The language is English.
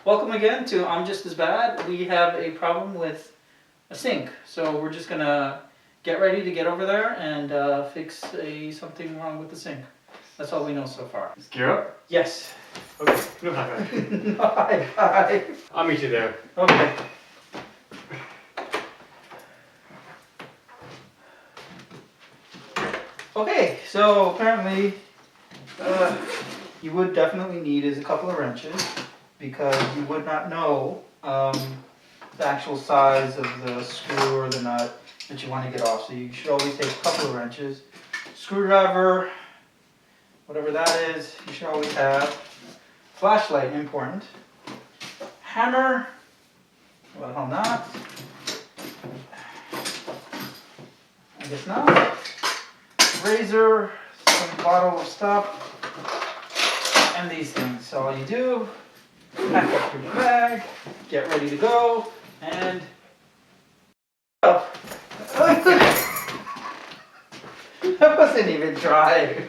welcome again to I'm Just As Bad. We have a problem with a sink, so we're just gonna get ready to get over there and fix something wrong with the sink. That's all we know so far. Let's gear up? Yes. Okay, no high five. No high five. I'll meet you there. Okay. Okay, so apparently you would definitely need is a couple of wrenches because you would not know the actual size of the screw or the nut that you want to get off. So you should always take a couple of wrenches. Screwdriver, whatever that is, you should always have. Flashlight, important. Hammer, well, hell not. I guess not. Razor, some bottle of stuff, and these things. So all you do, pack up your bag, get ready to go, and oh. That wasn't even dry.